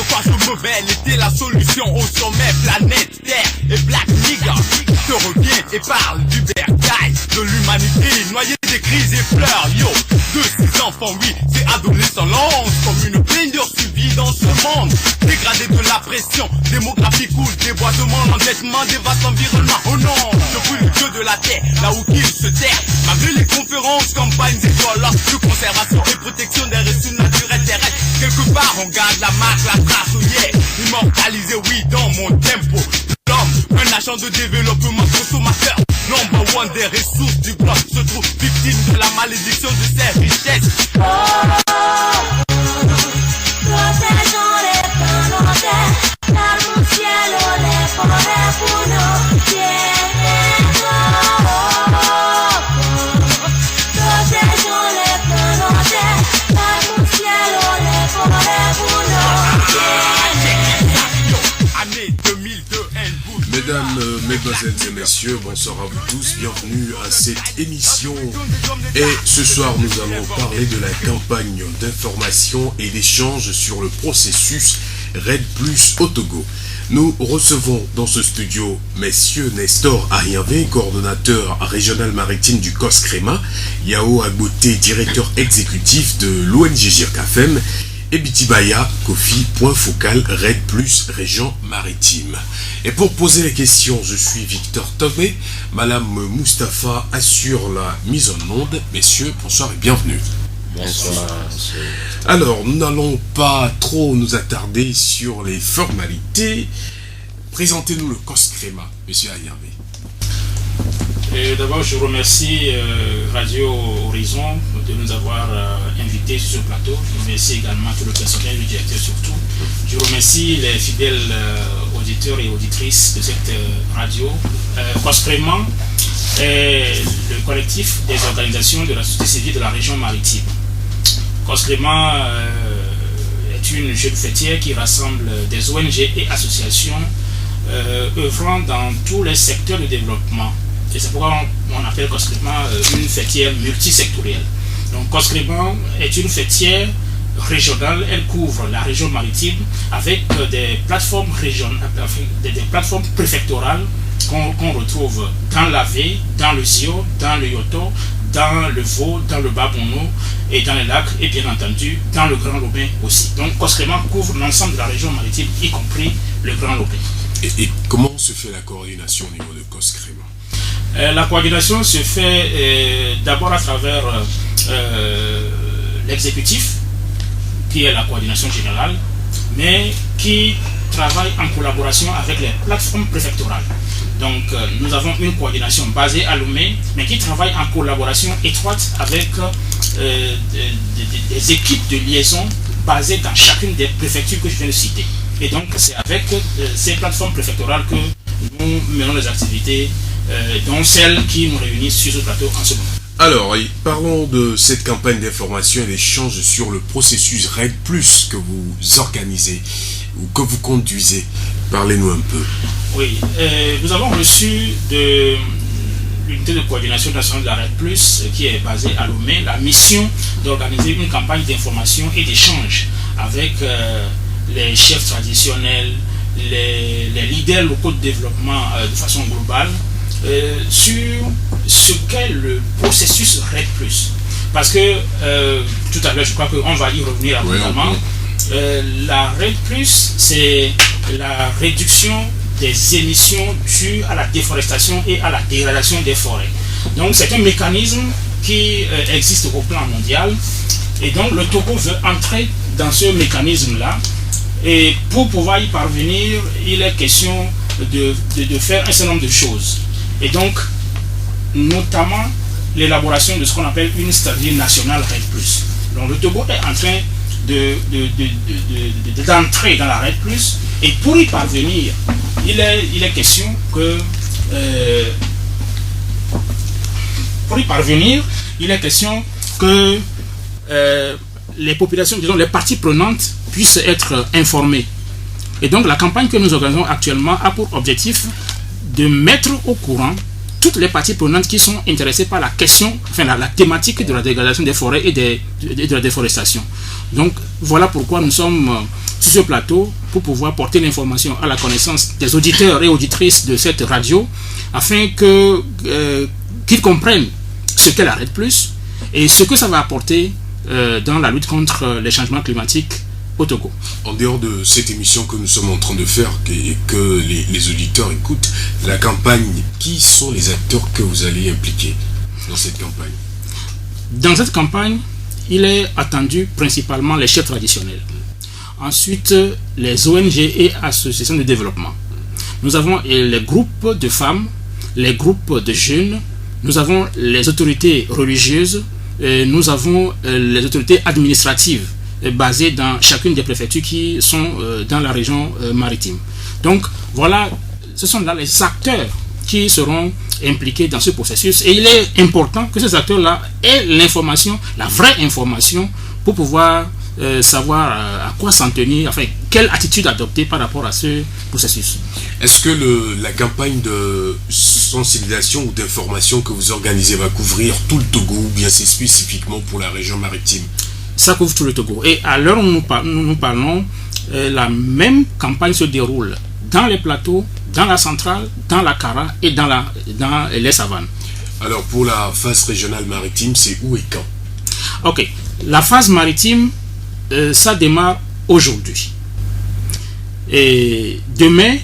Pourquoi je me révèle était la solution au sommet, planète Terre et Black Nigga te revient et parle du bercail de l'humanité, noyé des crises et pleurs. Yo, de ces enfants, oui, c'est adolescents lance comme une blindure subie dans ce monde. Dégradé de la pression, démographie coule, déboisement, l'endettement, dévaste l'environnement. Oh non, je prie le Dieu de la terre, là où qu'il se terre. Malgré les conférences, campagnes, écoles de conservation et protection des ressources naturelles terrestres. Quelque part, on garde la marque, la trace, oh yeah. Immortalisé, oui, dans mon tempo. L'homme, un agent de développement consommateur. Number one des ressources du bloc se trouve victime de la malédiction de ses richesses. Protégeons les plantes, la mon ciel, les forêts pour nos protégeons les plantes, la mon ciel, les forêts pour nos Année 2002, Mesdames, mesdemoiselles et messieurs, bonsoir à vous tous, bienvenue à cette émission. Et ce soir, nous allons parler de la campagne d'information et d'échange sur le processus RED+ au Togo. Nous recevons dans ce studio messieurs Nestor Ariavé, coordonnateur régional maritime du COSCREMA, Yao Agboté, directeur exécutif de l'ONG GIRCAFEM, et Bitibaya Kofi, point focal RED+ région maritime. Et pour poser les questions, je suis Victor Tobé, Madame Moustapha assure la mise en onde. Messieurs, bonsoir et bienvenue. Bonsoir. Alors, nous n'allons pas trop nous attarder sur les formalités. Présentez-nous le COSCREMA, Monsieur Ayamé. D'abord, je remercie Radio Horizon de nous avoir invités sur ce plateau. Je remercie également tout le personnel, le directeur surtout. Je remercie les fidèles auditeurs et auditrices de cette radio. COSCREMA est le collectif des organisations de la société civile de la région maritime. COSCREMA est une jeune fêtière qui rassemble des ONG et associations œuvrant dans tous les secteurs de développement. Et c'est pourquoi on appelle COSCREMA une fêtière multisectorielle. Donc COSCREMA est une fêtière régionale, elle couvre la région maritime avec des plateformes régionales, des plateformes préfectorales qu'on retrouve dans l'Avé, dans le Zio, dans le Yoto, dans le Vaud, dans le Bas-Bono et dans les lacs, et bien entendu dans le Grand Lobin aussi. Donc COSCREMA couvre l'ensemble de la région maritime, y compris le Grand Lobin. Et comment se fait la coordination au niveau de COSCREMA? La coordination se fait d'abord à travers l'exécutif, qui est la coordination générale, mais qui travaille en collaboration avec les plateformes préfectorales. Donc nous avons une coordination basée à Lomé, mais qui travaille en collaboration étroite avec des équipes de liaison basées dans chacune des préfectures que je viens de citer. Et donc c'est avec ces plateformes préfectorales que nous menons les activités, dont celles qui nous réunissent sur ce plateau en ce moment. Alors, parlons de cette campagne d'information et d'échange sur le processus RED+ que vous organisez ou que vous conduisez. Parlez-nous un peu. Oui, nous avons reçu de l'unité de coordination nationale de la RED+, qui est basée à Lomé, la mission d'organiser une campagne d'information et d'échange avec les chefs traditionnels, les leaders locaux de développement de façon globale, sur ce qu'est le processus RED+. Parce que tout à l'heure, je crois qu'on va y revenir abondamment. La RED+, c'est la réduction des émissions dues à la déforestation et à la dégradation des forêts. Donc c'est un mécanisme qui existe au plan mondial, et donc le Togo veut entrer dans ce mécanisme-là, et pour pouvoir y parvenir, il est question de faire un certain nombre de choses. Et donc, notamment l'élaboration de ce qu'on appelle une stratégie nationale RED+. Donc le Togo est en train d'entrer dans la RED+, et pour y parvenir, il est question que les populations, disons les parties prenantes, puissent être informées. Et donc la campagne que nous organisons actuellement a pour objectif de mettre au courant toutes les parties prenantes qui sont intéressées par la question, enfin la thématique de la dégradation des forêts et de la déforestation. Donc voilà pourquoi nous sommes sur ce plateau pour pouvoir porter l'information à la connaissance des auditeurs et auditrices de cette radio afin qu'ils comprennent ce qu'est la RED+, et ce que ça va apporter dans la lutte contre les changements climatiques au Togo. En dehors de cette émission que nous sommes en train de faire et que les auditeurs écoutent, la campagne, qui sont les acteurs que vous allez impliquer dans cette campagne? Dans cette campagne, il est attendu principalement les chefs traditionnels. Ensuite, les ONG et associations de développement. Nous avons les groupes de femmes, les groupes de jeunes, nous avons les autorités religieuses, nous avons les autorités administratives basées dans chacune des préfectures qui sont dans la région maritime. Donc voilà, ce sont là les acteurs qui seront impliqués dans ce processus, et il est important que ces acteurs-là aient l'information, la vraie information, pour pouvoir savoir à quoi s'en tenir, enfin quelle attitude adopter par rapport à ce processus. Est-ce que la campagne de sensibilisation ou d'information que vous organisez va couvrir tout le Togo, ou bien c'est spécifiquement pour la région maritime? Ça couvre tout le Togo. Et à l'heure où nous parlons, la même campagne se déroule dans les plateaux, dans la centrale, dans la Kara et dans les savanes. Alors pour la phase régionale maritime, c'est où et quand? Ok, la phase maritime, ça démarre aujourd'hui. Et demain,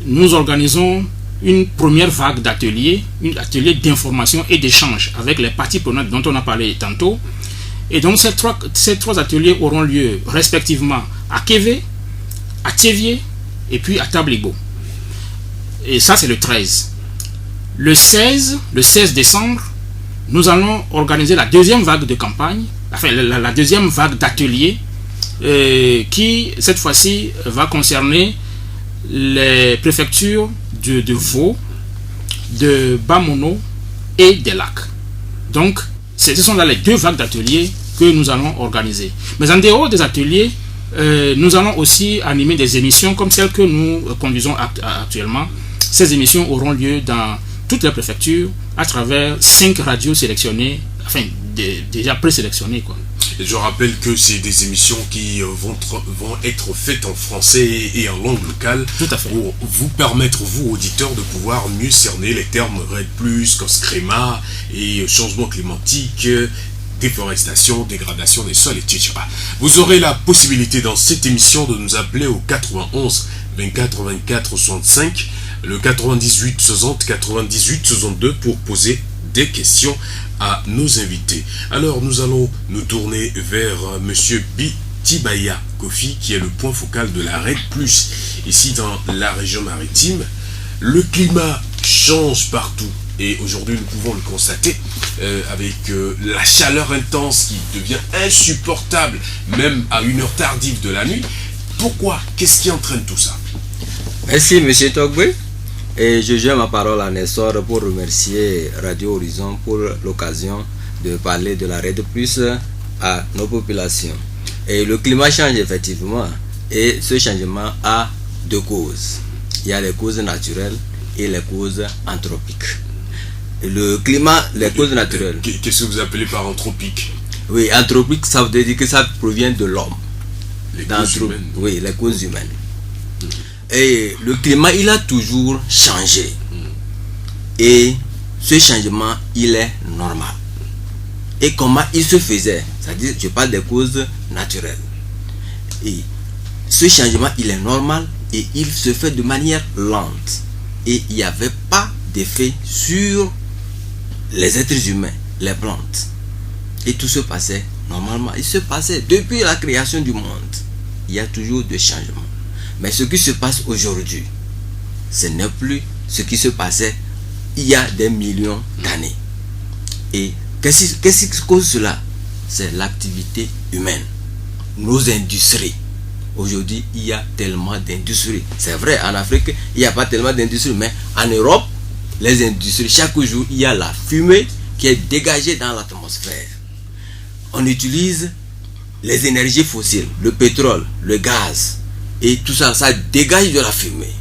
nous organisons une première vague d'ateliers, un atelier d'information et d'échange avec les parties prenantes dont on a parlé tantôt. Et donc ces trois ateliers auront lieu respectivement à Kévé, à Thévié et puis à Tabligo. Et ça c'est le 13. Le 16 décembre, nous allons organiser la deuxième vague de campagne, enfin la deuxième vague d'ateliers qui cette fois-ci va concerner les préfectures de Vaud, de Bamono et des Lacs. Donc ce sont là les deux vagues d'ateliers que nous allons organiser. Mais en dehors des ateliers, nous allons aussi animer des émissions comme celles que nous conduisons actuellement. Ces émissions auront lieu dans toutes les préfectures à travers 5 radios sélectionnées, enfin déjà présélectionnées, quoi. Et je rappelle que c'est des émissions qui vont être faites en français et en langue locale. Tout à fait. Pour vous permettre, vous auditeurs, de pouvoir mieux cerner les termes RED+, COSCREMA et changement climatique, déforestation, dégradation des sols, etc. Vous aurez la possibilité dans cette émission de nous appeler au 91 24 24 65, le 98 60 98 62 pour poser des questions à nos invités. Alors nous allons nous tourner vers monsieur Bitibaya Kofi, qui est le point focal de la RED+, ici dans la région maritime. Le climat change partout et aujourd'hui nous pouvons le constater avec la chaleur intense qui devient insupportable même à une heure tardive de la nuit. Pourquoi? Qu'est-ce qui entraîne tout ça? Merci monsieur Togbe. Et je joins ma parole à Nessor pour remercier Radio Horizon pour l'occasion de parler de la RED+ à nos populations. Et le climat change effectivement, et ce changement a deux causes. Il y a les causes naturelles et les causes anthropiques. Et le climat, les causes naturelles. Qu'est-ce que vous appelez par anthropique? Oui, anthropique, ça veut dire que ça provient de l'homme. Les causes humaines. Oui, les causes humaines. Et le climat, il a toujours changé. Et ce changement, il est normal. Et comment il se faisait? C'est-à-dire, je parle des causes naturelles. Et ce changement, il est normal et il se fait de manière lente. Et il n'y avait pas d'effet sur les êtres humains, les plantes. Et tout se passait normalement. Il se passait depuis la création du monde. Il y a toujours des changements. Mais ce qui se passe aujourd'hui, ce n'est plus ce qui se passait il y a des millions d'années. Et qu'est-ce qui cause cela? C'est l'activité humaine, nos industries. Aujourd'hui, il y a tellement d'industries. C'est vrai, en Afrique, il n'y a pas tellement d'industries, mais en Europe, les industries, chaque jour, il y a la fumée qui est dégagée dans l'atmosphère. On utilise les énergies fossiles, le pétrole, le gaz, et tout ça, ça dégage de la fumée.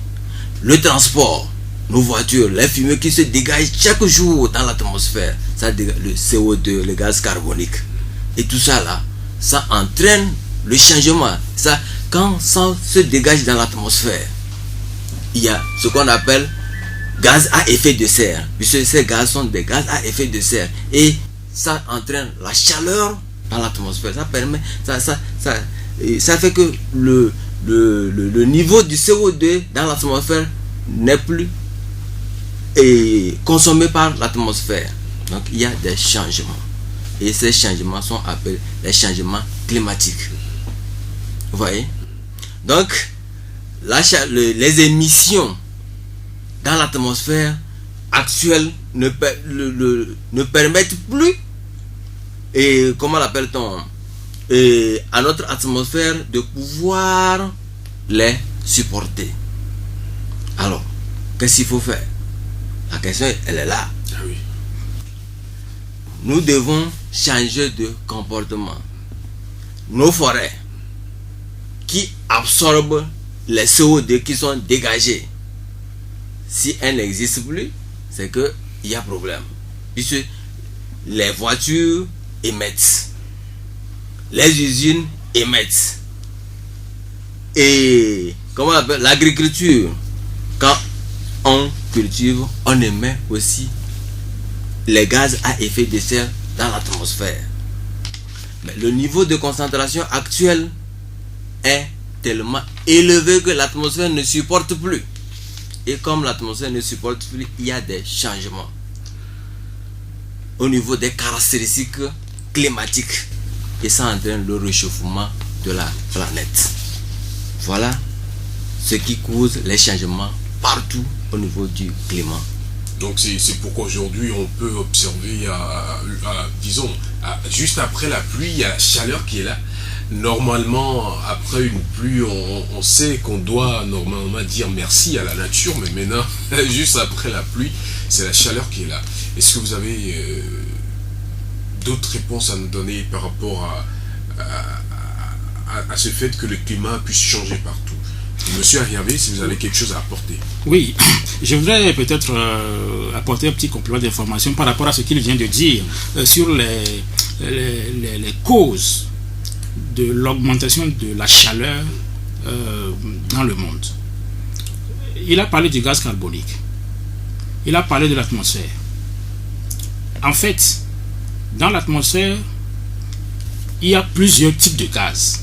Le transport, nos voitures, les fumées qui se dégagent chaque jour dans l'atmosphère, ça dégage le CO2, le gaz carbonique. Et tout ça là, ça entraîne le changement. Ça, quand ça se dégage dans l'atmosphère, il y a ce qu'on appelle gaz à effet de serre. Puisque ces gaz sont des gaz à effet de serre. Et ça entraîne la chaleur dans l'atmosphère. Ça permet, ça fait que le niveau du CO2 dans l'atmosphère n'est plus consommé par l'atmosphère. Donc il y a des changements. Et ces changements sont appelés les changements climatiques. Vous voyez? Donc, les émissions dans l'atmosphère actuelle ne permettent plus, et comment l'appelle-t-on, à notre atmosphère de pouvoir les supporter. Alors, qu'est-ce qu'il faut faire? La question, elle est là. Ah oui. Nous devons changer de comportement. Nos forêts qui absorbent les CO2 qui sont dégagés, si elles n'existent plus, c'est qu'il y a problème. Puisque les voitures émettent, les usines émettent, et comment on appelle, l'agriculture, quand on cultive, on émet aussi les gaz à effet de serre dans l'atmosphère. Mais le niveau de concentration actuel est tellement élevé que l'atmosphère ne supporte plus. Et comme l'atmosphère ne supporte plus, il y a des changements au niveau des caractéristiques climatiques. Et ça entraîne le réchauffement de la planète. Voilà ce qui cause les changements partout au niveau du climat. Donc c'est pourquoi aujourd'hui on peut observer, disons, juste après la pluie, il y a la chaleur qui est là. Normalement, après une pluie, on sait qu'on doit normalement dire merci à la nature, mais maintenant, juste après la pluie, c'est la chaleur qui est là. Est-ce que vous avez d'autres réponses à nous donner par rapport à ce fait que le climat puisse changer partout? Monsieur Ariabe, si vous avez quelque chose à apporter. Oui, je voudrais peut-être apporter un petit complément d'information par rapport à ce qu'il vient de dire sur les causes de l'augmentation de la chaleur dans le monde. Il a parlé du gaz carbonique. Il a parlé de l'atmosphère. En fait, dans l'atmosphère, il y a plusieurs types de gaz.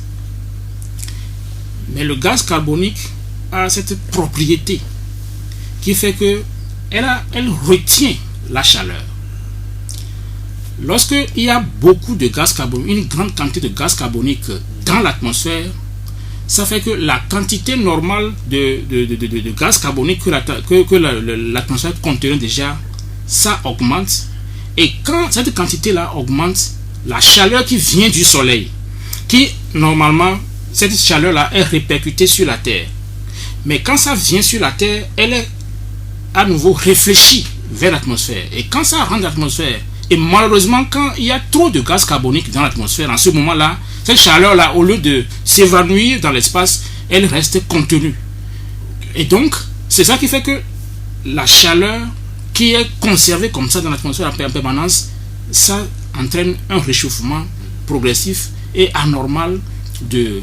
Mais le gaz carbonique a cette propriété qui fait que elle retient la chaleur. Lorsqu'il y a beaucoup de gaz carbonique, une grande quantité de gaz carbonique dans l'atmosphère, ça fait que la quantité normale de gaz carbonique que l'atmosphère contenait déjà, ça augmente. Et quand cette quantité-là augmente, la chaleur qui vient du soleil, qui normalement, cette chaleur-là est répercutée sur la Terre. Mais quand ça vient sur la Terre, elle est à nouveau réfléchie vers l'atmosphère. Et quand ça rentre dans l'atmosphère, et malheureusement, quand il y a trop de gaz carbonique dans l'atmosphère, en ce moment-là, cette chaleur-là, au lieu de s'évanouir dans l'espace, elle reste contenue. Et donc, c'est ça qui fait que la chaleur qui est conservée comme ça dans l'atmosphère en permanence, ça entraîne un réchauffement progressif et anormal de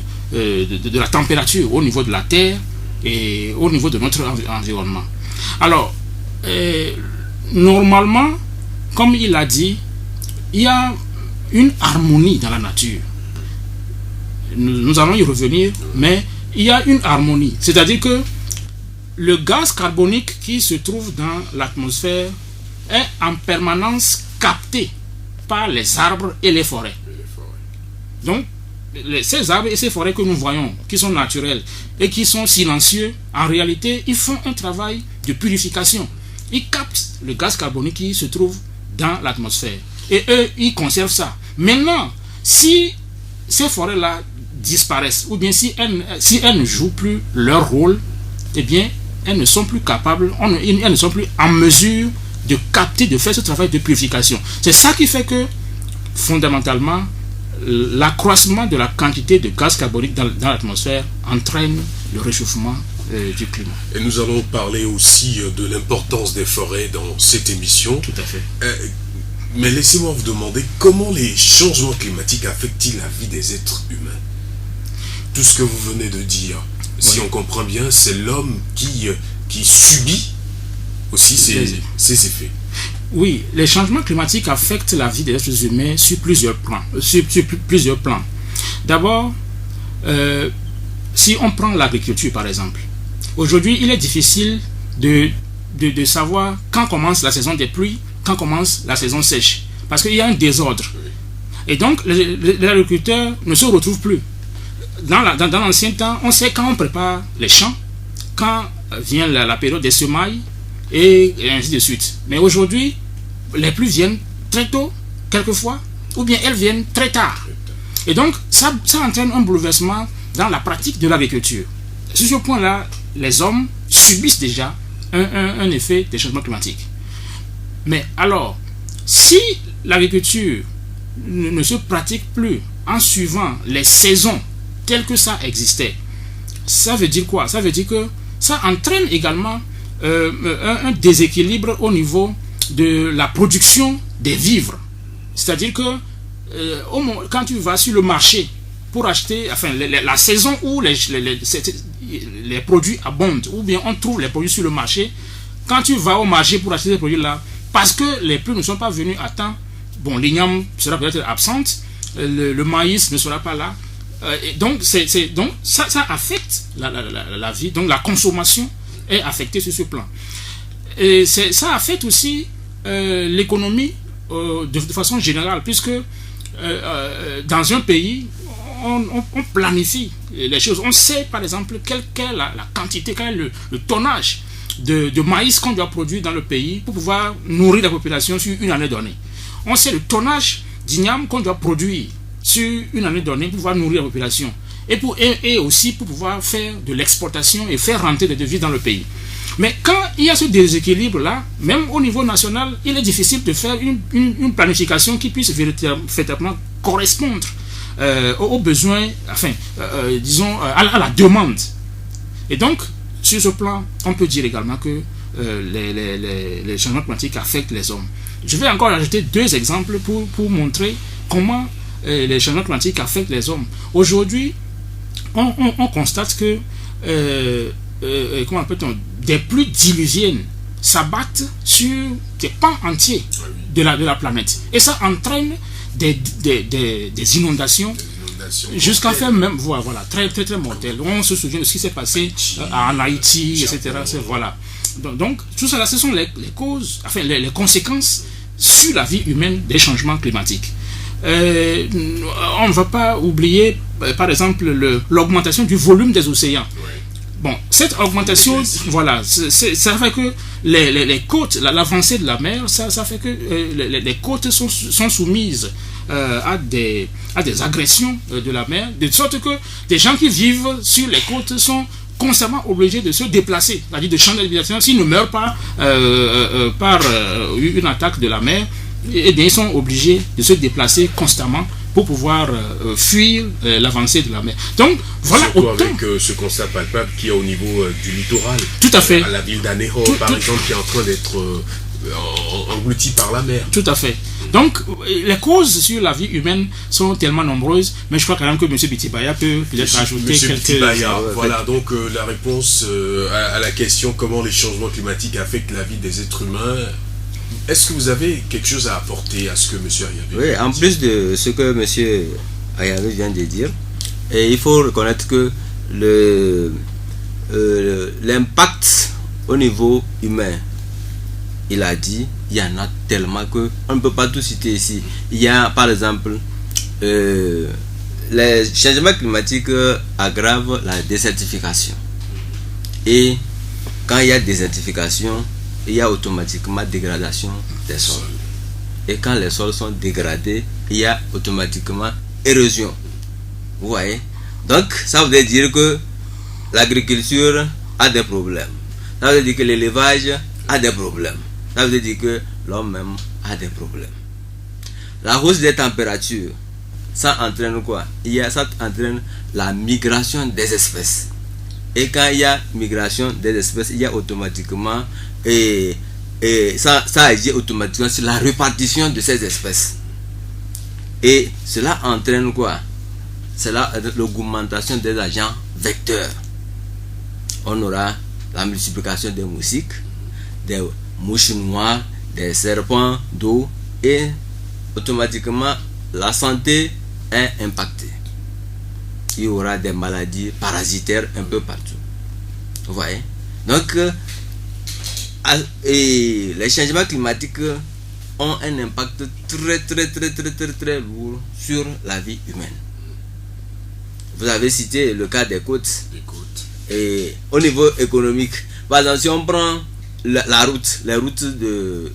la température au niveau de la Terre et au niveau de notre environnement. Alors, normalement, comme il a dit, il y a une harmonie dans la nature. Nous allons y revenir, mais il y a une harmonie. C'est-à-dire que le gaz carbonique qui se trouve dans l'atmosphère est en permanence capté par les arbres et les forêts. Donc, ces arbres et ces forêts que nous voyons, qui sont naturels et qui sont silencieux, en réalité, ils font un travail de purification. Ils captent le gaz carbonique qui se trouve dans l'atmosphère. Et eux, ils conservent ça. Maintenant, si ces forêts-là disparaissent, ou bien si elles ne jouent plus leur rôle, eh bien, elles ne sont plus capables, elles ne sont plus en mesure de capter, de faire ce travail de purification. C'est ça qui fait que, fondamentalement, l'accroissement de la quantité de gaz carbonique dans l'atmosphère entraîne le réchauffement du climat. Et nous allons parler aussi de l'importance des forêts dans cette émission. Tout à fait. Mais laissez-moi vous demander comment les changements climatiques affectent-ils la vie des êtres humains? tout ce que vous venez de dire, si on comprend bien, c'est l'homme qui subit aussi ces effets. Oui, les changements climatiques affectent la vie des êtres humains sur plusieurs plans. D'abord, si on prend l'agriculture par exemple, aujourd'hui il est difficile de savoir quand commence la saison des pluies, quand commence la saison sèche, parce qu'il y a un désordre. Et donc les agriculteurs ne se retrouvent plus. Dans l'ancien temps, on sait quand on prépare les champs, quand vient la période des semailles, et ainsi de suite. Mais aujourd'hui, les pluies viennent très tôt, quelquefois, ou bien elles viennent très tard. Et donc, ça entraîne un bouleversement dans la pratique de l'agriculture. Sur ce point-là, les hommes subissent déjà un effet des changements climatiques. Mais alors, si l'agriculture ne se pratique plus en suivant les saisons telles que ça existait, ça veut dire quoi? Ça veut dire que ça entraîne également un déséquilibre au niveau de la production des vivres. C'est-à-dire que quand tu vas sur le marché pour acheter, la saison où les produits abondent, ou bien on trouve les produits sur le marché, quand tu vas au marché pour acheter ces produits-là, parce que les pluies ne sont pas venues à temps, bon, l'igname sera peut-être absente, le maïs ne sera pas là, donc ça affecte la vie, donc la consommation est affectée sur ce plan. Et ça affecte aussi l'économie de façon générale, puisque dans un pays, on planifie les choses. On sait par exemple quelle est la quantité, quel est le tonnage de maïs qu'on doit produire dans le pays pour pouvoir nourrir la population sur une année donnée. On sait le tonnage d'igname qu'on doit produire sur une année donnée pour pouvoir nourrir la population. Et aussi pour pouvoir faire de l'exportation et faire rentrer des devises dans le pays. Mais quand il y a ce déséquilibre-là, même au niveau national, il est difficile de faire une planification qui puisse véritablement correspondre aux besoins, disons, à la demande. Et donc, sur ce plan, on peut dire également que les changements climatiques affectent les hommes. Je vais encore ajouter 2 exemples pour montrer comment les changements climatiques affectent les hommes. Aujourd'hui, on constate que comment appelle-t-on, des pluies diluviennes s'abattent sur des pans entiers de la planète. Et ça entraîne des inondations jusqu'à faire même, voilà, très, très, très mortelles. On se souvient de ce qui s'est passé en Haïti, etc. Voilà. Donc, tout ça, ce sont les causes, les conséquences sur la vie humaine des changements climatiques. On ne va pas oublier, par exemple, l'augmentation du volume des océans. Bon, cette augmentation, voilà, ça fait que les côtes, l'avancée de la mer, ça fait que les côtes sont soumises à des agressions de la mer, de sorte que des gens qui vivent sur les côtes sont constamment obligés de se déplacer, c'est-à-dire de changer d'habitation. S'ils ne meurent pas par une attaque de la mer, eh bien, ils sont obligés de se déplacer constamment pour pouvoir fuir l'avancée de la mer. Donc, voilà. Surtout avec ce constat palpable qu'il y a au niveau du littoral. Tout à fait. À la ville d'Anéro, par exemple, qui est en train d'être engloutie par la mer. Tout à fait. Donc, les causes sur la vie humaine sont tellement nombreuses, mais je crois quand même que M. Bitibaya peut peut-être ajouter quelques... Bitibaya, voilà, donc la réponse à la question comment les changements climatiques affectent la vie des êtres humains. Est-ce que vous avez quelque chose à apporter à ce que M. Ayavé Oui, en plus de ce que M. Ayavé vient de dire, et il faut reconnaître que l'impact au niveau humain, il a dit, il y en a tellement qu'on ne peut pas tout citer ici. Il y a par exemple, les changements climatiques aggravent la désertification. Et quand il y a désertification, il y a automatiquement dégradation des sols. Et quand les sols sont dégradés, il y a automatiquement érosion. Vous voyez? Donc, ça veut dire que l'agriculture a des problèmes. Ça veut dire que l'élevage a des problèmes. Ça veut dire que l'homme même a des problèmes. La hausse des températures, ça entraîne quoi? Ça entraîne la migration des espèces. Et quand il y a migration des espèces, il y a automatiquement ça agit automatiquement sur la répartition de ces espèces. Et cela entraîne quoi? c'est l'augmentation des agents vecteurs. On aura la multiplication des moustiques, des mouches noires, des serpents d'eau, et automatiquement la santé est impactée. Il y aura des maladies parasitaires un peu partout. Vous voyez? Donc, et les changements climatiques ont un impact très lourd sur la vie humaine. Vous avez cité le cas des côtes. Et au niveau économique, par exemple, si on prend les routes de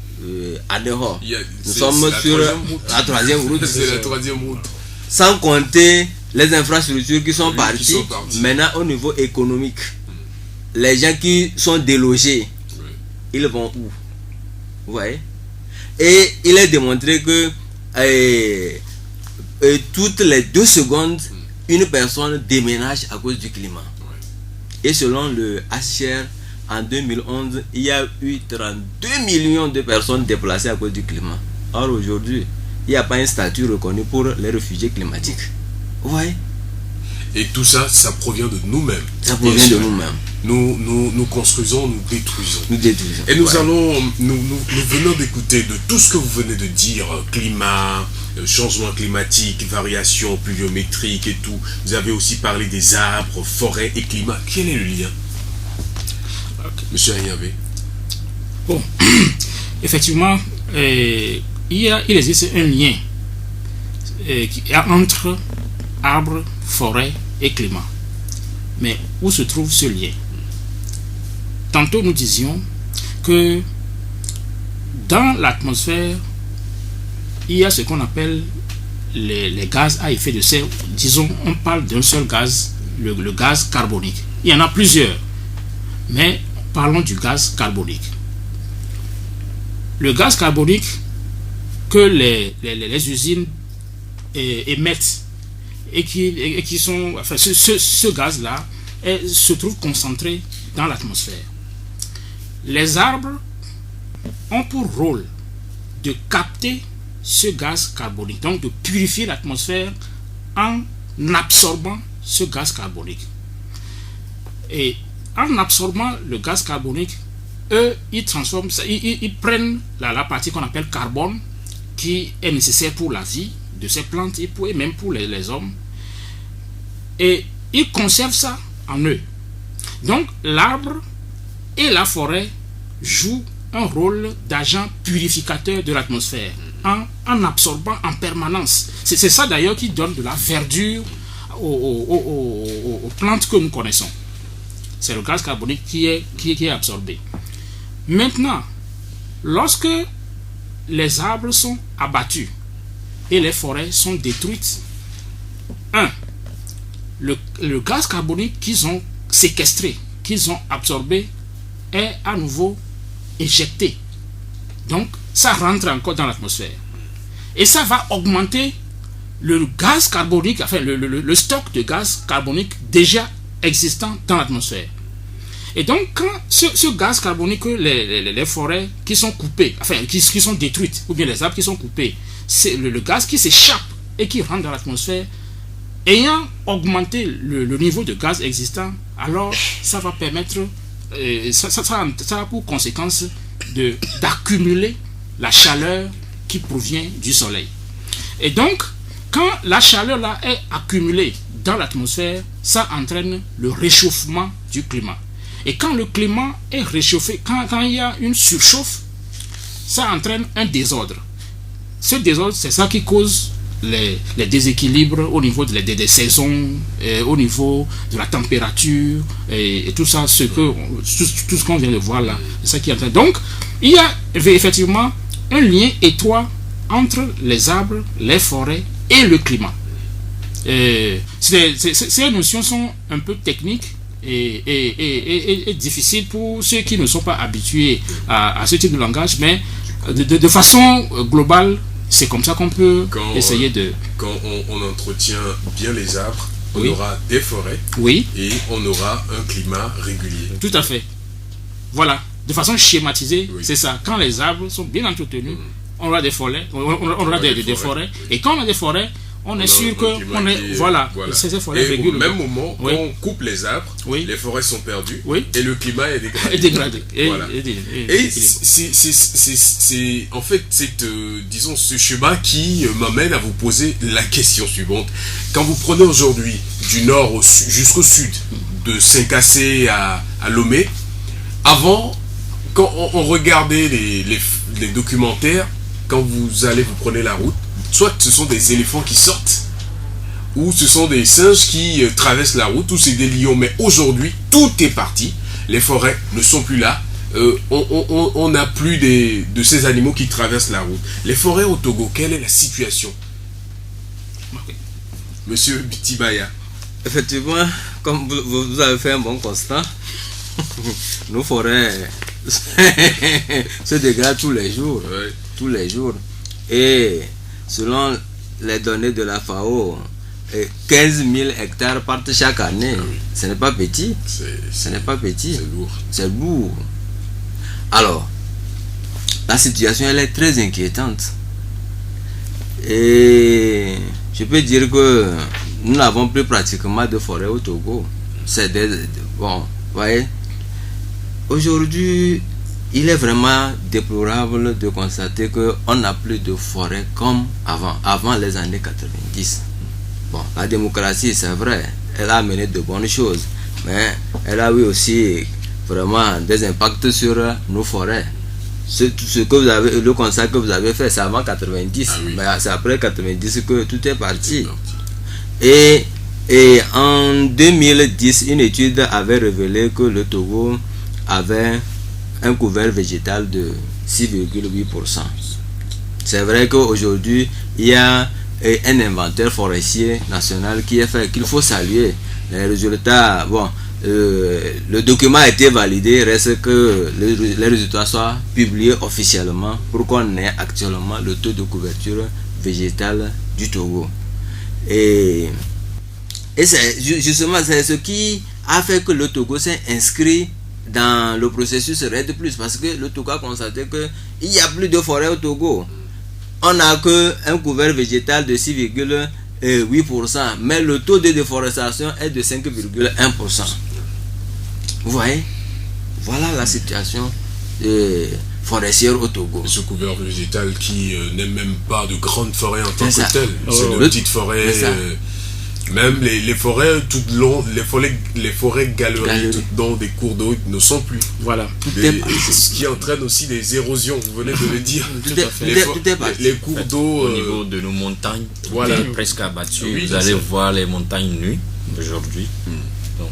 Adéhor, nous sommes sur la troisième route. C'est la troisième route. Sans compter les infrastructures qui sont parties. Maintenant, au niveau économique, les gens qui sont délogés, ils vont où? Vous voyez? Et il est démontré que toutes les 2 secondes, une personne déménage à cause du climat. Et selon le HCR, en 2011, il y a eu 32 millions de personnes déplacées à cause du climat. Or aujourd'hui, il n'y a pas un statut reconnu pour les réfugiés climatiques. Vous voyez? Et tout ça, ça provient de nous-mêmes. Ça provient de nous-mêmes. Nous construisons, nous détruisons. Nous détruisons. Et nous venons d'écouter de tout ce que vous venez de dire, climat, changement climatique, variation pluviométrique et tout. Vous avez aussi parlé des arbres, forêts et climat. Quel est le lien? Monsieur Agnavé. Bon, effectivement, il existe un lien entre arbres, forêts et climat. Mais où se trouve ce lien? Tantôt nous disions que dans l'atmosphère, il y a ce qu'on appelle les gaz à effet de serre. Disons, on parle d'un seul gaz, le gaz carbonique. Il y en a plusieurs, mais parlons du gaz carbonique. Le gaz carbonique que les usines émettent et qui sont, enfin, ce gaz-là se trouve concentré dans l'atmosphère. Les arbres ont pour rôle de capter ce gaz carbonique, donc de purifier l'atmosphère en absorbant ce gaz carbonique. Et en absorbant le gaz carbonique, eux, ils transforment, ils prennent la partie qu'on appelle carbone, qui est nécessaire pour la vie de ces plantes et même pour les hommes, et ils conservent ça en eux. Donc l'arbre et la forêt jouent un rôle d'agent purificateur de l'atmosphère en absorbant en permanence. C'est ça d'ailleurs qui donne de la verdure aux plantes que nous connaissons. C'est le gaz carbonique qui est absorbé. Maintenant, lorsque les arbres sont abattus et les forêts sont détruites, le gaz carbonique qu'ils ont séquestré, qu'ils ont absorbé, est à nouveau éjecté. Donc, ça rentre encore dans l'atmosphère. Et ça va augmenter le gaz carbonique, enfin le stock de gaz carbonique déjà existant dans l'atmosphère. Et donc, quand ce gaz carbonique, les forêts qui sont coupées, enfin qui sont détruites, ou bien les arbres qui sont coupés, c'est le gaz qui s'échappe et qui rentre dans l'atmosphère, ayant augmenté le niveau de gaz existant, alors ça va permettre, ça a pour conséquence d'accumuler la chaleur qui provient du soleil. Et donc, quand la chaleur là est accumulée dans l'atmosphère, ça entraîne le réchauffement du climat. Et quand le climat est réchauffé, quand il y a une surchauffe, ça entraîne un désordre. Ce désordre, c'est ça qui cause les déséquilibres au niveau des saisons, au niveau de la température, et tout ça, tout ce qu'on vient de voir là. C'est ça qui entraîne. Donc, il y a effectivement un lien étroit entre les arbres, les forêts et le climat. Ces notions sont un peu techniques et difficiles pour ceux qui ne sont pas habitués à ce type de langage, mais de façon globale, c'est comme ça qu'on peut essayer de... Quand on entretient bien les arbres, on Oui. aura des forêts, Oui, et on aura un climat régulier. tout à fait. Voilà, de façon schématisée, Oui. c'est ça. Quand les arbres sont bien entretenus, on aura des forêts, on aura des forêts. Et quand on a des forêts, on est sûr que ces forêts et régulent. au même moment, Oui. quand on coupe les arbres, Oui. les forêts sont perdues Oui. et le climat est dégradé. Et dégradé. Voilà. Et c'est en fait disons ce schéma qui m'amène à vous poser la question suivante. Quand vous prenez aujourd'hui du nord jusqu'au sud, de Saint-Cassé à Lomé, avant, quand on regardait les documentaires, quand vous prenez la route, soit ce sont des éléphants qui sortent, ou ce sont des singes qui traversent la route, ou c'est des lions. Mais aujourd'hui, tout est parti. Les forêts ne sont plus là. On n'a plus de ces animaux qui traversent la route. Les forêts au Togo, quelle est la situation? Monsieur Bitibaya. Effectivement, comme vous avez fait un bon constat, nos forêts se dégradent tous les jours. Ouais. Tous les jours. Et selon les données de la FAO, 15 000 hectares partent chaque année. Ce n'est pas petit. Ce n'est pas petit. C'est lourd. C'est lourd. Alors, la situation elle est très inquiétante. Et je peux dire que nous n'avons plus pratiquement de forêt au Togo. Bon, voyez. Aujourd'hui, il est vraiment déplorable de constater qu'on n'a plus de forêt comme avant les années 90. Bon, la démocratie, c'est vrai, elle a amené de bonnes choses, mais elle a eu aussi vraiment des impacts sur nos forêts. Ce que vous avez, le constat que vous avez fait, c'est avant 90, mais c'est après 90 que tout est parti. Et en 2010, une étude avait révélé que le Togo avait un couvert végétal de 6,8%. C'est vrai qu'aujourd'hui, il y a un inventaire forestier national qui est fait, qu'il faut saluer. Les résultats, bon, le document a été validé, reste que les résultats soient publiés officiellement pour qu'on ait actuellement le taux de couverture végétale du Togo. Et c'est justement ce qui a fait que le Togo s'est inscrit dans le processus RED+, parce que le Togo a constaté qu'il n'y a plus de forêt au Togo. On n'a qu'un couvert végétal de 6,8%, mais le taux de déforestation est de 5,1%. Vous voyez? Voilà la situation forestière au Togo. Ce couvert végétal qui n'est même pas de grandes forêts en tant que telles. C'est de petites forêts. Même les forêts toutes longues, les forêts galeries tout dans des cours d'eau ne sont plus. Voilà. Ce qui entraîne aussi des érosions, vous venez de le dire. Les cours d'eau au niveau de nos montagnes, voilà, presque abattues. Oui, vous allez voir les montagnes nues aujourd'hui. Donc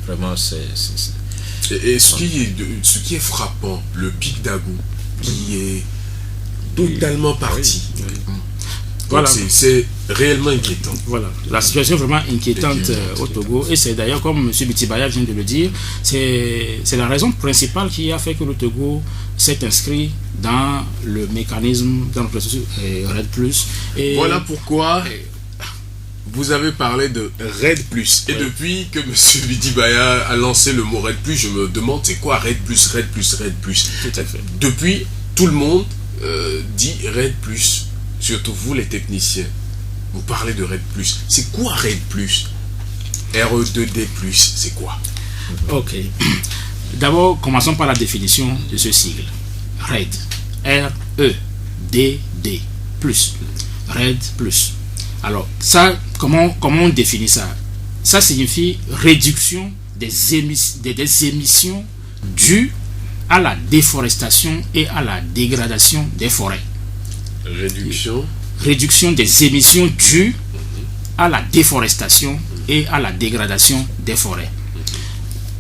vraiment Et ce qui est frappant, le pic d'Agou qui est totalement parti. Voilà. C'est réellement inquiétant. Voilà, la situation est vraiment inquiétante au Togo. Et c'est d'ailleurs, comme M. Bitibaya vient de le dire, c'est la raison principale qui a fait que le Togo s'est inscrit dans le mécanisme, dans le processus RED+. Et voilà pourquoi vous avez parlé de RED+. Et depuis que M. Bitibaya a lancé le mot RED+, je me demande c'est quoi RED+, RED+, RED+. Tout à fait. Depuis, tout le monde dit RED+. Surtout vous les techniciens, vous parlez de RED+. C'est quoi RED+? RE2D+, c'est quoi? Ok. D'abord, commençons par la définition de ce sigle. RED. R-E-D-D+. RED+. Alors, ça, comment on définit ça? Ça signifie réduction des émissions dues à la déforestation et à la dégradation des forêts. Réduction des émissions dues à la déforestation et à la dégradation des forêts.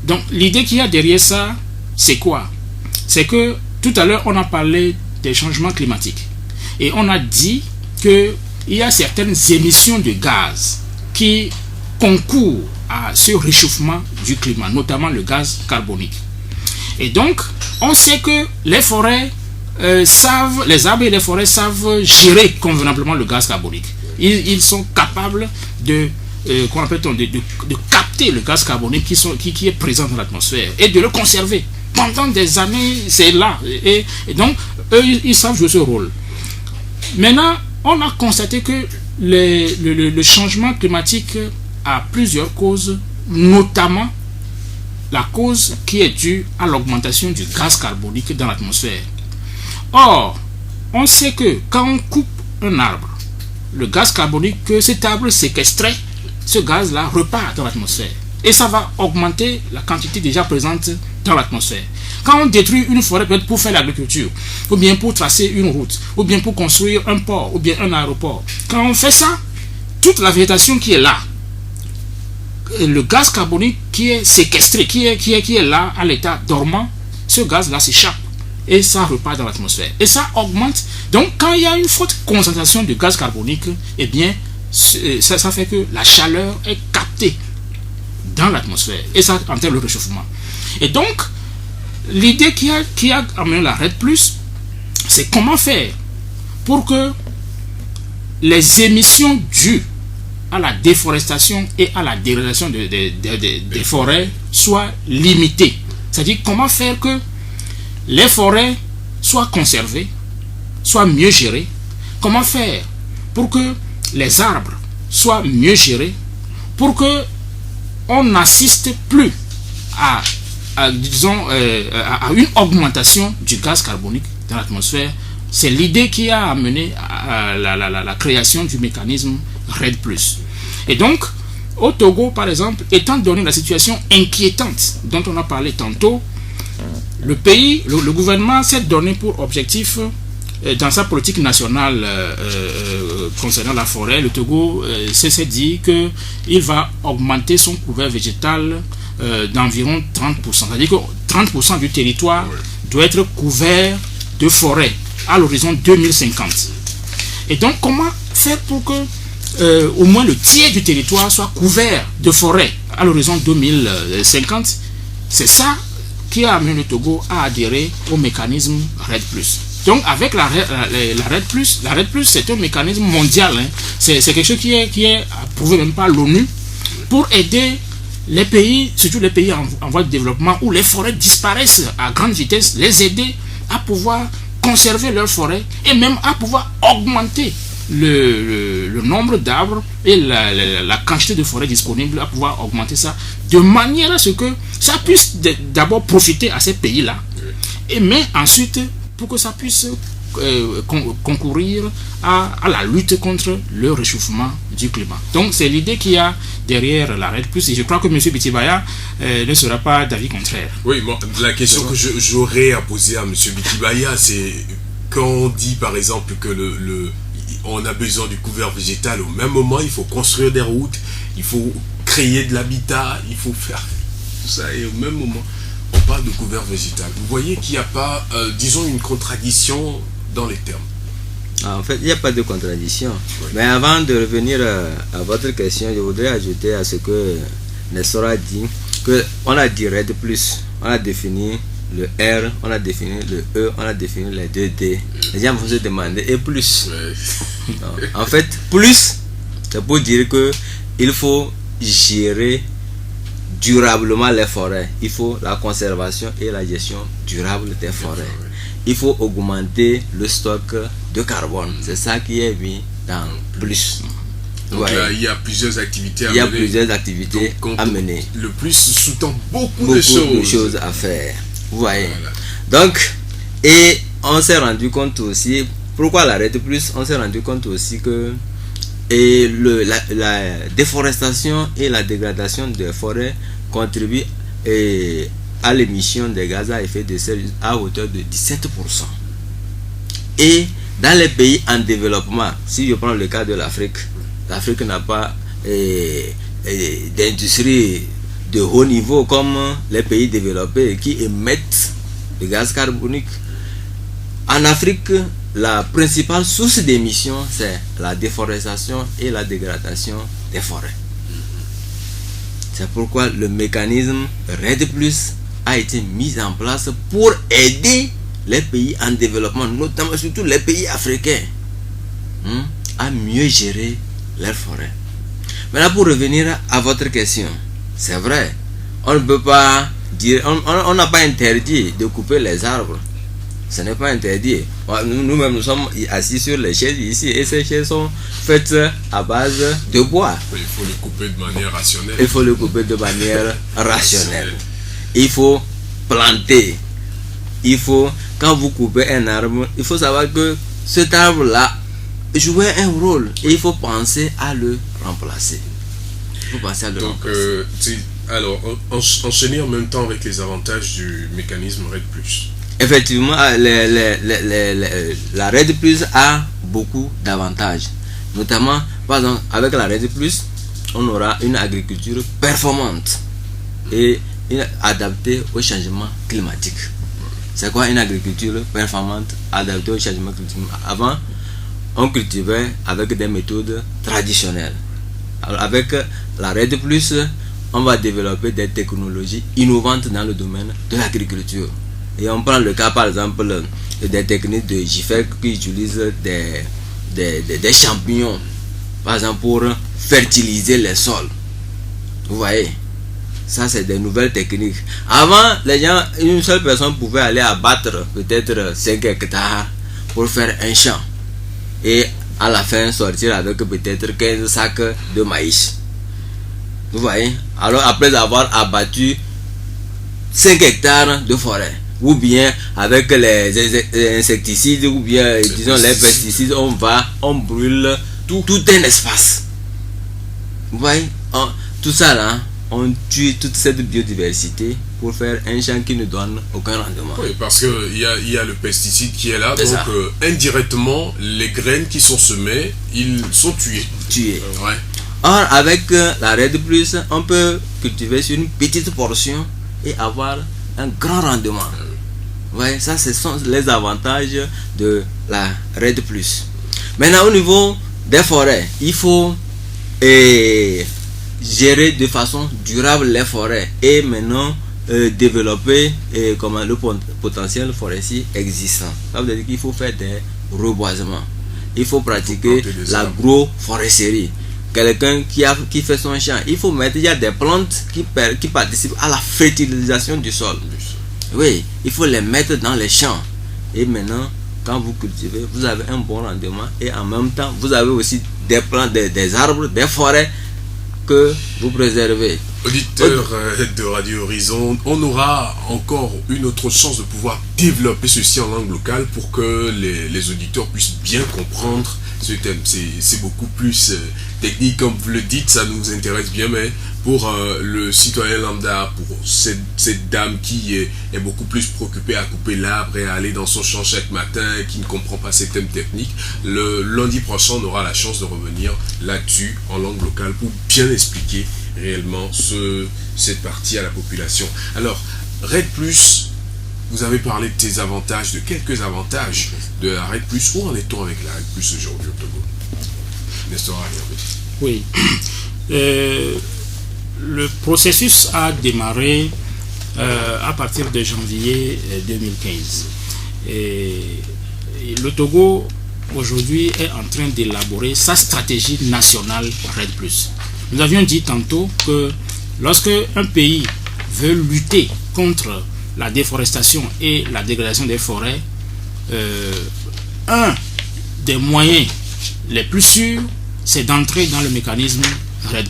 Donc l'idée qu'il y a derrière ça, c'est quoi? C'est que tout à l'heure on a parlé des changements climatiques et on a dit qu'il y a certaines émissions de gaz qui concourent à ce réchauffement du climat, notamment le gaz carbonique. Et donc on sait que les forêts les arbres et les forêts savent gérer convenablement le gaz carbonique. Ils sont capables de capter le gaz carbonique qui est présent dans l'atmosphère et de le conserver. Pendant des années, c'est là. Et donc, eux, ils savent jouer ce rôle. Maintenant, on a constaté que le changement climatique a plusieurs causes, notamment la cause qui est due à l'augmentation du gaz carbonique dans l'atmosphère. Or, on sait que quand on coupe un arbre, le gaz carbonique que cet arbre séquestrait, ce gaz-là repart dans l'atmosphère. Et ça va augmenter la quantité déjà présente dans l'atmosphère. Quand on détruit une forêt, peut-être pour faire l'agriculture, ou bien pour tracer une route, ou bien pour construire un port, ou bien un aéroport, quand on fait ça, toute la végétation qui est là, le gaz carbonique qui est séquestré, qui est là à l'état dormant, ce gaz-là s'échappe et ça repart dans l'atmosphère. Et ça augmente. Donc, quand il y a une forte concentration de gaz carbonique, eh bien, ça fait que la chaleur est captée dans l'atmosphère et ça entraîne le réchauffement. Et donc, l'idée qui a amené la REDD+, c'est comment faire pour que les émissions dues à la déforestation et à la dégradation des forêts soient limitées. C'est-à-dire comment faire que les forêts soient conservées, soient mieux gérées. Comment faire pour que les arbres soient mieux gérés, pour que on n'assiste plus à une augmentation du gaz carbonique dans l'atmosphère. C'est l'idée qui a amené à la création du mécanisme REDD+. Et donc, au Togo, par exemple, étant donné la situation inquiétante dont on a parlé tantôt, le pays, le gouvernement s'est donné pour objectif, dans sa politique nationale concernant la forêt, le Togo s'est dit qu'il va augmenter son couvert végétal d'environ 30%. C'est-à-dire que 30% du territoire doit être couvert de forêt à l'horizon 2050. Et donc, comment faire pour que au moins le tiers du territoire soit couvert de forêt à l'horizon 2050? C'est ça qui a amené le Togo à adhérer au mécanisme REDD+. Donc, avec la REDD+, c'est un mécanisme mondial. Hein. C'est quelque chose qui est approuvé même par l'ONU pour aider les pays, surtout les pays en voie de développement où les forêts disparaissent à grande vitesse, les aider à pouvoir conserver leurs forêts et même à pouvoir augmenter le nombre d'arbres et la quantité de forêts disponibles, à pouvoir augmenter ça de manière à ce que ça puisse d'abord profiter à ces pays-là, mais ensuite pour que ça puisse concourir à la lutte contre le réchauffement du climat. Donc c'est l'idée qu'il y a derrière la REDD+, et je crois que M. Bitibaya ne sera pas d'avis contraire. Oui, bon, la question que j'aurais à poser à M. Bitibaya, c'est quand on dit par exemple que on a besoin du couvert végétal, au même moment il faut construire des routes, il faut créer de l'habitat, il faut faire tout ça, et au même moment on parle de couvert végétal. Vous voyez qu'il n'y a pas, disons, une contradiction dans les termes. En fait, il n'y a pas de contradiction. Oui. Mais avant de revenir à votre question, je voudrais ajouter à ce que Nestor a dit, qu'on a dit REDD+, on a défini le R, on a défini le E, on a défini les 2D. Les gens vont se demander, et plus? Oui. Non. En fait, plus, c'est pour dire que il faut gérer durablement les forêts. Il faut la conservation et la gestion durable des forêts. Il faut augmenter le stock de carbone. C'est ça qui est mis dans plus. Donc il y a plusieurs activités à mener. Il y a plusieurs activités à mener. Le plus sous-tend beaucoup de choses à faire. Vous voyez. Voilà. Donc, et on s'est rendu compte aussi, pourquoi la REDD+, on s'est rendu compte aussi que la déforestation et la dégradation des forêts contribuent à l'émission des gaz à effet de serre à hauteur de 17%. Et dans les pays en développement, si je prends le cas de l'Afrique, l'Afrique n'a pas d'industrie de haut niveau comme les pays développés qui émettent le gaz carbonique. En Afrique, la principale source d'émission, c'est la déforestation et la dégradation des forêts. C'est pourquoi le mécanisme REDD+ a été mis en place pour aider les pays en développement, notamment surtout les pays africains, à mieux gérer leurs forêts. Maintenant, pour revenir à votre question, c'est vrai, on ne peut pas dire, on n'a pas interdit de couper les arbres. ce n'est pas interdit. Nous-mêmes, nous sommes assis sur les chaises ici et ces chaises sont faites à base de bois. Il faut les couper de manière rationnelle. Il faut le couper de manière rationnelle. Il faut planter. Il faut, quand vous coupez un arbre, il faut savoir que cet arbre-là jouait un rôle et il faut penser à le remplacer. Il faut penser à le remplacer. Alors, enchaîner en même temps avec les avantages du mécanisme RED+. Effectivement, la RED+ a beaucoup d'avantages. Notamment, par exemple, avec la RED+, on aura une agriculture performante et adaptée au changement climatique. C'est quoi une agriculture performante adaptée au changement climatique? Avant, on cultivait avec des méthodes traditionnelles. Alors, avec la RED+, on va développer des technologies innovantes dans le domaine de l'agriculture. Et on prend le cas par exemple des techniques de GIFEC qui utilisent des champignons, par exemple pour fertiliser les sols. Vous voyez, ça c'est des nouvelles techniques. Avant, les gens, une seule personne pouvait aller abattre peut-être 5 hectares pour faire un champ. Et à la fin sortir avec peut-être 15 sacs de maïs. Vous voyez, alors après avoir abattu 5 hectares de forêt, ou bien avec les insecticides, ou bien disons les pesticides, on brûle tout un espace. Vous voyez, tout ça là, on tue toute cette biodiversité pour faire un champ qui ne donne aucun rendement. Oui, parce qu'il y a le pesticide qui est là, donc indirectement, les graines qui sont semées, ils sont tués. Ouais. Or, avec la RED+, on peut cultiver sur une petite portion et avoir un grand rendement. Ouais, ça, ce sont les avantages de la RED+. Maintenant, au niveau des forêts, il faut gérer de façon durable les forêts et maintenant développer le potentiel forestier existant. Ça veut dire qu'il faut faire des reboisements. Il faut pratiquer l'agroforesterie. Quelqu'un qui fait son champ, il faut mettre, il y a des plantes qui participent à la fertilisation du sol. Oui, il faut les mettre dans les champs. Et maintenant, quand vous cultivez, vous avez un bon rendement et en même temps, vous avez aussi des plantes, des arbres, des forêts que vous préservez. Auditeurs de Radio Horizon, on aura encore une autre chance de pouvoir développer ceci en langue locale pour que les auditeurs puissent bien comprendre ce thème. C'est beaucoup plus technique, comme vous le dites, ça nous intéresse bien, mais pour le citoyen lambda, pour cette dame qui est beaucoup plus préoccupée à couper l'arbre et à aller dans son champ chaque matin, qui ne comprend pas ces thèmes techniques, le lundi prochain, on aura la chance de revenir là-dessus en langue locale pour bien expliquer réellement cette partie à la population. Alors, RED+, vous avez parlé de tes avantages, de quelques avantages de la RED+. Où en est-on avec la RED+ aujourd'hui au Togo? Nestor Ariambé. Oui. Le processus a démarré à partir de janvier 2015. Et le Togo, aujourd'hui, est en train d'élaborer sa stratégie nationale RED+. Nous avions dit tantôt que lorsque un pays veut lutter contre la déforestation et la dégradation des forêts, un des moyens les plus sûrs, c'est d'entrer dans le mécanisme RED+.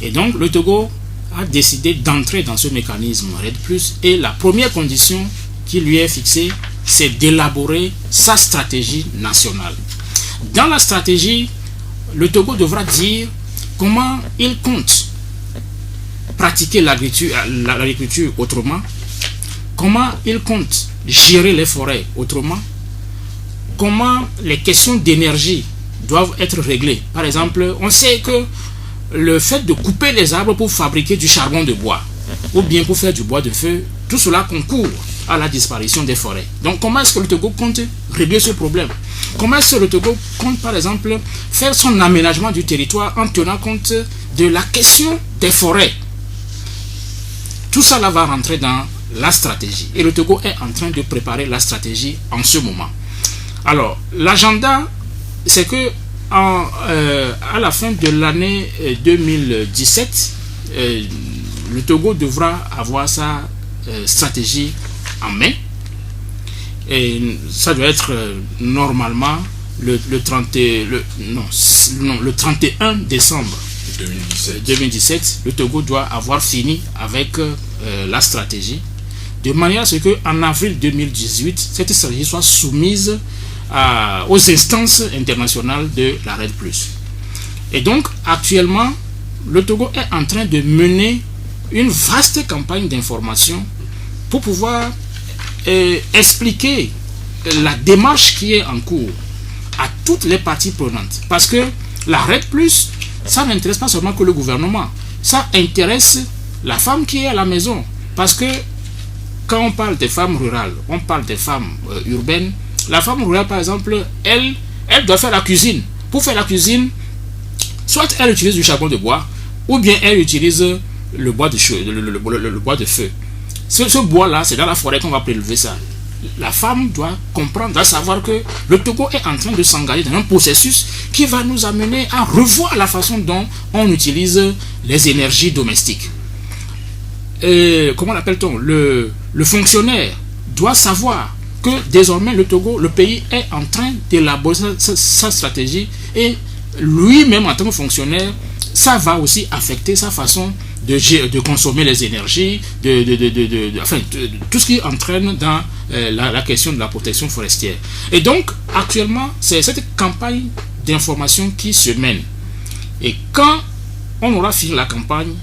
Et donc le Togo a décidé d'entrer dans ce mécanisme RED+, et la première condition qui lui est fixée, c'est d'élaborer sa stratégie nationale. Dans la stratégie, le Togo devra dire comment il compte pratiquer l'agriculture autrement, comment il compte gérer les forêts autrement, comment les questions d'énergie doivent être réglées. Par exemple, on sait que le fait de couper les arbres pour fabriquer du charbon de bois ou bien pour faire du bois de feu, tout cela concourt à la disparition des forêts. Donc comment est-ce que le Togo compte régler ce problème? Comment est-ce que le Togo compte par exemple faire son aménagement du territoire en tenant compte de la question des forêts? Tout ça là va rentrer dans la stratégie et le Togo est en train de préparer la stratégie en ce moment. Alors l'agenda, c'est que à la fin de l'année 2017, le Togo devra avoir sa stratégie en main Et ça doit être normalement le 31 décembre 2017. Le Togo doit avoir fini avec la stratégie, de manière à ce qu'en avril 2018, cette stratégie soit soumise aux instances internationales de la RED+. Et donc, actuellement, le Togo est en train de mener une vaste campagne d'information pour pouvoir expliquer la démarche qui est en cours à toutes les parties prenantes. Parce que la RED+, ça n'intéresse pas seulement que le gouvernement, ça intéresse la femme qui est à la maison. Parce que quand on parle des femmes rurales, on parle des femmes urbaines. La femme rurale, par exemple, elle doit faire la cuisine. Pour faire la cuisine, soit elle utilise du charbon de bois, ou bien elle utilise le bois de feu. Ce bois-là, c'est dans la forêt qu'on va prélever ça. La femme doit comprendre, doit savoir que le Togo est en train de s'engager dans un processus qui va nous amener à revoir la façon dont on utilise les énergies domestiques. Comment l'appelle-t-on ? Le fonctionnaire doit savoir que désormais le Togo, le pays est en train d'élaborer sa stratégie, et lui-même en tant que fonctionnaire, ça va aussi affecter sa façon de consommer les énergies, tout ce qui entraîne dans la question de la protection forestière. Et donc, actuellement, c'est cette campagne d'information qui se mène. Et quand on aura fini la campagne,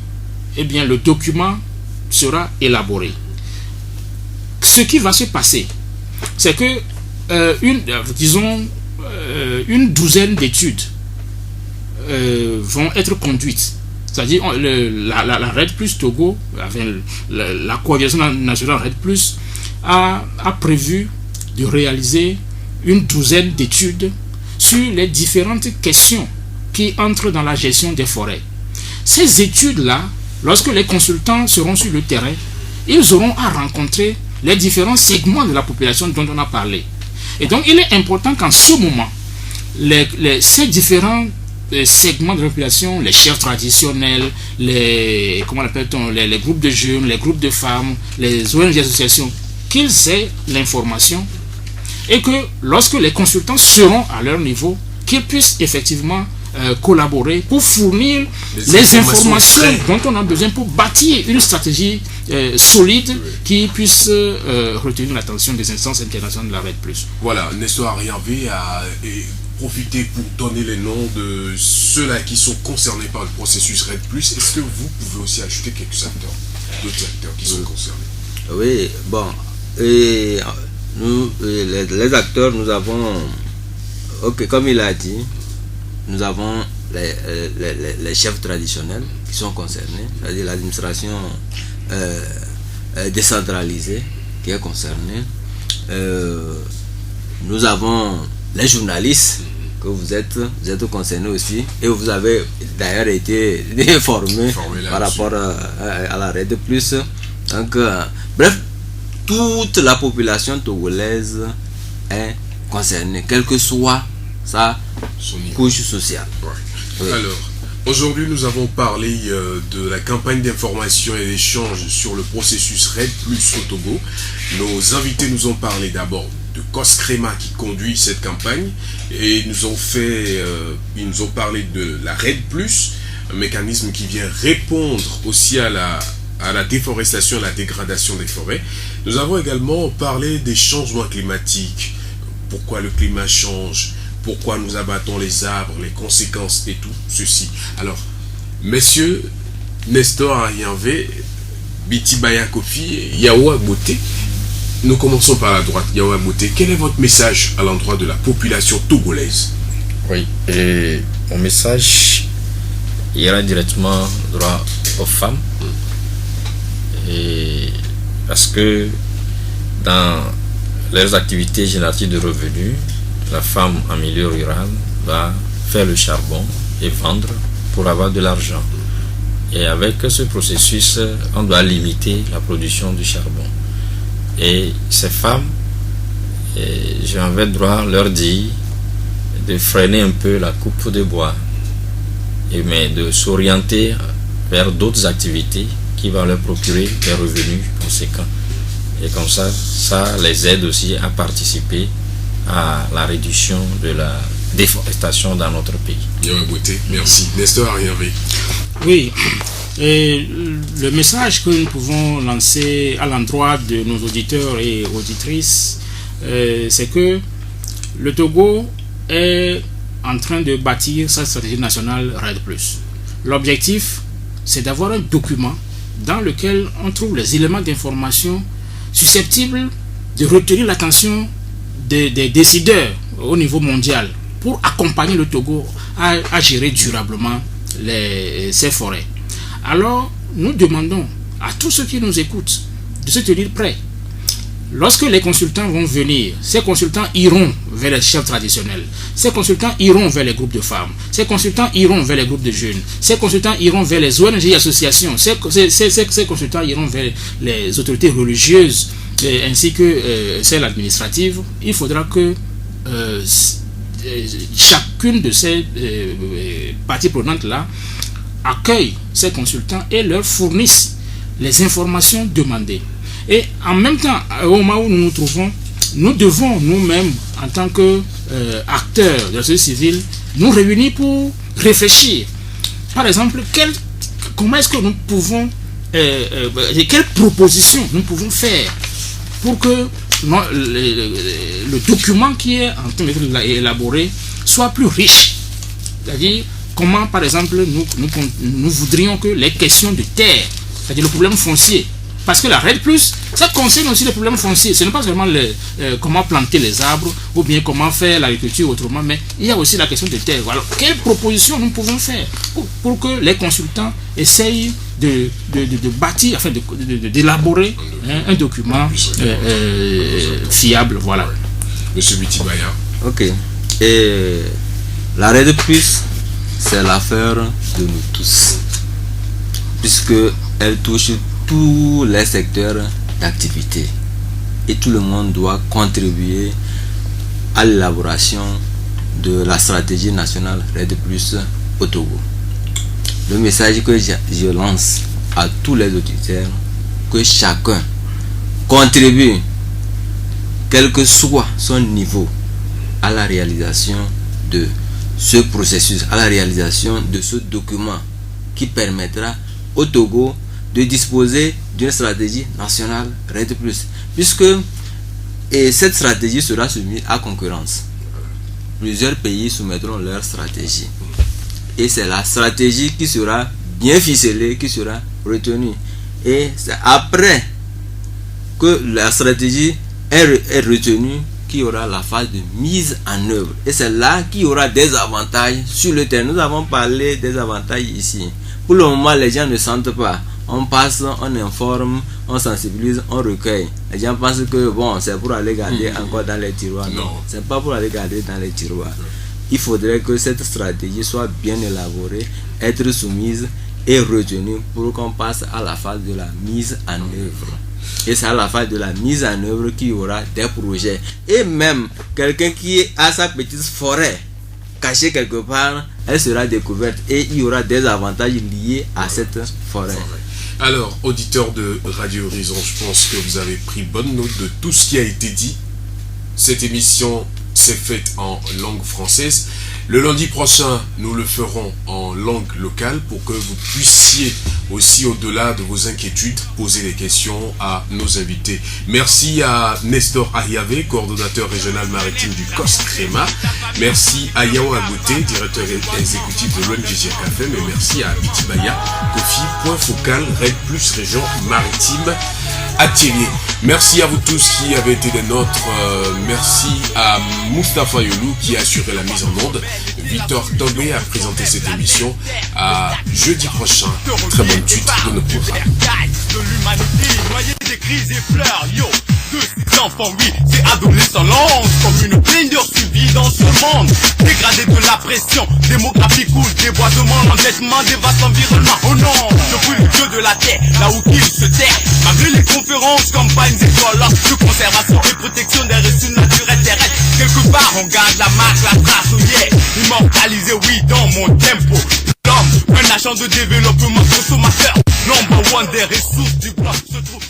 eh bien, le document sera élaboré. Ce qui va se passer, c'est que une douzaine d'études vont être conduites. C'est-à-dire la RED+ Togo, avec la coalition nationale RED+, a prévu de réaliser une douzaine d'études sur les différentes questions qui entrent dans la gestion des forêts. Ces études-là, lorsque les consultants seront sur le terrain, ils auront à rencontrer les différents segments de la population dont on a parlé. Et donc, il est important qu'en ce moment, ces différents segments de la population, les chefs traditionnels, les groupes de jeunes, les groupes de femmes, les ONG associations, qu'ils aient l'information, et que lorsque les consultants seront à leur niveau, qu'ils puissent effectivement collaborer pour fournir les informations dont on a besoin pour bâtir une stratégie solide qui puisse retenir l'attention des instances internationales de la RED+. Voilà, Nestor Arianvé a profité pour donner les noms de ceux-là qui sont concernés par le processus RED+. Est-ce que vous pouvez aussi ajouter quelques acteurs, d'autres acteurs qui sont concernés? Oui, bon, et nous, les acteurs, nous avons, comme il a dit, nous avons les chefs traditionnels qui sont concernés, c'est-à-dire l'administration décentralisée qui est concernée. Nous avons les journalistes que vous êtes concernés aussi, et vous avez d'ailleurs été formés par rapport à la RED+. Donc, bref, toute la population togolaise est concernée, quelle que soit sa couche sociale. Ouais. Oui. Alors, aujourd'hui, nous avons parlé de la campagne d'information et d'échange sur le processus RED+ au Togo. Nos invités nous ont parlé d'abord de COSCREMA qui conduit cette campagne, et ils nous ont parlé de la RED+, un mécanisme qui vient répondre aussi à la déforestation, à la dégradation des forêts. Nous avons également parlé des changements climatiques, pourquoi le climat change, pourquoi nous abattons les arbres, les conséquences et tout ceci. Alors, messieurs, Nestor Arianvé, Bitibaya Kofi, Yaoua Boté, nous commençons par la droite. Yaoua Boté, quel est votre message à l'endroit de la population togolaise? Oui, et mon message ira directement droit aux femmes. Et parce que dans leurs activités génératives de revenus, la femme en milieu rural va faire le charbon et vendre pour avoir de l'argent. Et avec ce processus, on doit limiter la production du charbon. Et ces femmes, j'ai envie de leur dire de freiner un peu la coupe de bois, mais de s'orienter vers d'autres activités qui vont leur procurer des revenus conséquents. Et comme ça les aide aussi à participer à la réduction de la déforestation dans notre pays. Merci. Nestor Ariavé. Oui, et le message que nous pouvons lancer à l'endroit de nos auditeurs et auditrices, c'est que le Togo est en train de bâtir sa stratégie nationale RED+. L'objectif, c'est d'avoir un document dans lequel on trouve les éléments d'information susceptibles de retenir l'attention des décideurs au niveau mondial pour accompagner le Togo à gérer durablement ces forêts. Alors, nous demandons à tous ceux qui nous écoutent de se tenir prêts. Lorsque les consultants vont venir, ces consultants iront vers les chefs traditionnels, ces consultants iront vers les groupes de femmes, ces consultants iront vers les groupes de jeunes, ces consultants iront vers les ONG et associations, ces consultants iront vers les autorités religieuses ainsi que celles administratives. Il faudra que chacune de ces parties prenantes-là accueille ces consultants et leur fournisse les informations demandées. Et en même temps, au moment où nous nous trouvons, nous devons nous-mêmes, en tant qu'acteurs de la société civile, nous réunir pour réfléchir. Par exemple, comment est-ce que nous pouvons, quelles propositions nous pouvons faire pour que le document qui est en train d'être élaboré soit plus riche. C'est-à-dire, comment, par exemple, nous voudrions que les questions de terre, c'est-à-dire le problème foncier, parce que la RED+, ça concerne aussi les problèmes fonciers. Ce n'est pas seulement comment planter les arbres ou bien comment faire l'agriculture autrement, mais il y a aussi la question de terre. Alors, quelles propositions nous pouvons faire pour que les consultants essayent de bâtir, enfin d'élaborer un document fiable. Voilà. Monsieur Bitibaya. Ok. Et la RED+, c'est l'affaire de nous tous, puisque elle touche tous les secteurs d'activité et tout le monde doit contribuer à l'élaboration de la stratégie nationale RED+ au Togo. Le message que je lance à tous les auditeurs, que chacun contribue, quel que soit son niveau, à la réalisation de ce processus, à la réalisation de ce document qui permettra au Togo de disposer d'une stratégie nationale RED+, puisque cette stratégie sera soumise à concurrence. Plusieurs pays soumettront leur stratégie et c'est la stratégie qui sera bien ficelée, qui sera retenue, et c'est après que la stratégie est retenue qu'il y aura la phase de mise en œuvre, et c'est là qu'il y aura des avantages sur le terrain. Nous avons parlé des avantages ici. Pour le moment, les gens ne sentent pas. On passe, on informe, on sensibilise, on recueille. Les gens pensent que bon, c'est pour aller garder encore dans les tiroirs. Non, c'est pas pour aller garder dans les tiroirs. Il faudrait que cette stratégie soit bien élaborée, être soumise et retenue pour qu'on passe à la phase de la mise en œuvre. Et c'est à la phase de la mise en œuvre qu'il y aura des projets. Et même quelqu'un qui a sa petite forêt cachée quelque part, elle sera découverte et il y aura des avantages liés à cette forêt. Alors, auditeurs de Radio Horizon, je pense que vous avez pris bonne note de tout ce qui a été dit. Cette émission s'est faite en langue française. Le lundi prochain, nous le ferons en langue locale pour que vous puissiez aussi, au-delà de vos inquiétudes, poser des questions à nos invités. Merci à Nestor Ariavé, coordonnateur régional maritime du COSCREMA. Merci à Yao Agoté, directeur exécutif de l'ONG-GFM. Et merci à Bitibaya Kofi, point focal, RED+ région maritime Atelier. Merci à vous tous qui avez été des nôtres. Merci à Mustapha Yolou qui a assuré la mise en onde. Victor Tobé a présenté cette émission. À jeudi prochain. Très bonne suite de nos programmes. De l'humanité, noyé des crises et pleurs, yo. Deux enfants, oui, c'est adolescent lance comme une plaigneur subie dans ce monde. Dégradé de la pression, démographie coule, déboisement, endettement, dévaste l'environnement. Oh non, je prie le Dieu de la terre, là où qu'il se terre. Malgré les conférences, campagnes, écoles de conservation et protection des ressources naturelles terrestres. Quelque part, on garde la marque, la trace, oh yeah. Immortalisé, oui, dans mon tempo. L'homme, un agent de développement consommateur. Number one des ressources du bloc se trouve.